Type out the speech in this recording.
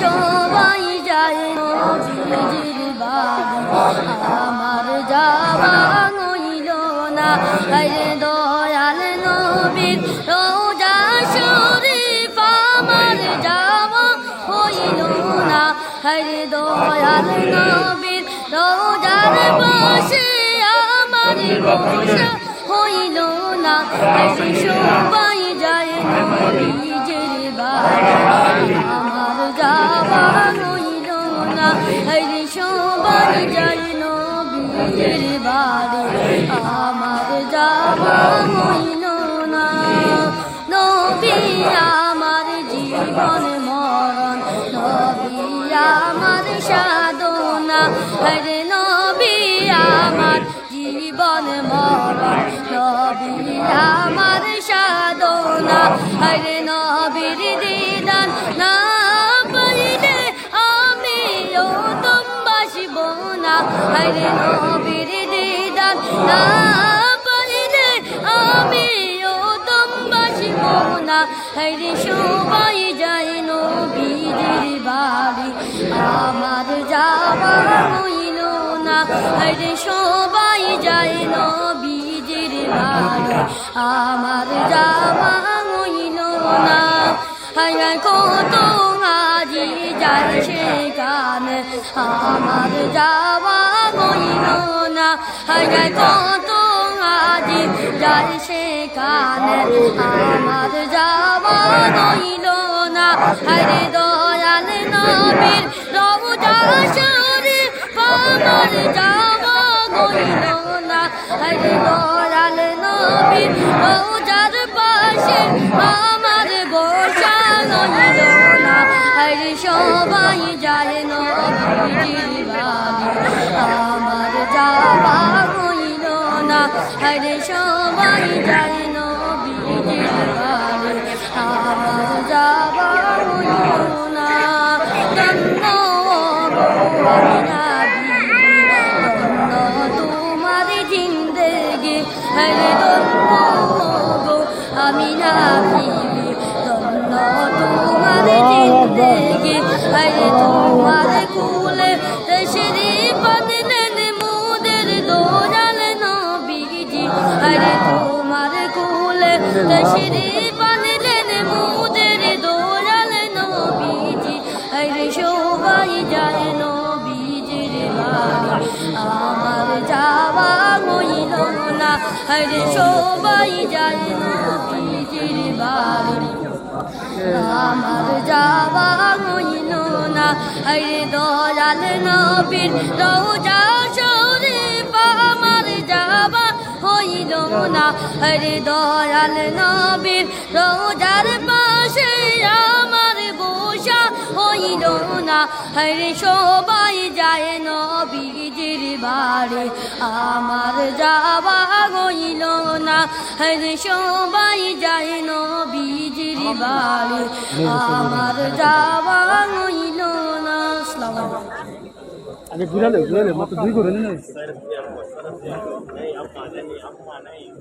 সবাই যায় নবীজির বাড়ি আমার যাওয়া হইল না হায়রে দয়াল নবীর রোজা শরীফ আমার যাওয়া হইল না হায়রে দয়াল নবীর রোজার পাশে আমার বসা হইল না হায়রে সবাই যায় নবীজির বাড়ি আমার যাওয়া হইল না হায়রে সবাই যায় নবীজির বাড়ি আমার যাওয়া হইল না নবী আমার জীবন মরণ নবী আমার সাধনা হরে নবী আমার জীবন মরণ নবী আমার সাধনা হরে নবীর দিদান না পাইলে আমিও তুম বাসিব না হরে নবীর দিদান না পাইলে আমিও তুম বাসিব না হরে সবাই যায় নবীজির বাড়ি আমার যাওয়া হইল না হরে সবাই যায় নবীজির বাড়ি আমার যাওয়া হইল না হায় কত আজি যায় সেখানে আমার যাওয়া হইল না হায় কত আজি যায় সেখানে আমার যাওয়া হইল না হরে দয়াল নবীর রওজা শরীফ আমার যাওয়া হইল না হরে দয়াল নবীর রওজার পাশে আমার বসা হইল না হরে সবাই যায় নবীজির বাড়ি আমার যাওয়া হইল না হরে সবাই যায় নবীজির বাড়ি আমার যাওয়া হইল না ধন্য আমিনা বিবি ধন্য তোমার জিন্দেগি হরে ধন্য গো আমিনা বিবি ধন্য তোমার জিন্দেগি হরে তোমার কুলে তশরীফ আনলেন মোদের দয়াল নবীজি হরে তোমার কুলে তশরীফ আনলেন মোদের দয়াল নবীজি হরে সবাই যায় নবীজির বাড়ি আমার যাওয়া হইল না হরে সবাই যায় নবীজির বাড়ি আমার যাওয়া হইল না হরে দয়াল নবীর রওজা শরীফ আমার যাওয়া হইল না হরে দয়াল নবীর রওজার পাশে আমার বসা হইল না হরে সবাই যায় নবীজির বাড়ি আমার যাওয়া হইল না হরে সবাই যায় নবীজির বাড়ি আমার যাওয়া হইল না আসসালামু আলাইকুম আগে ঘুরালে মাত্র দুই করে নেই नहीं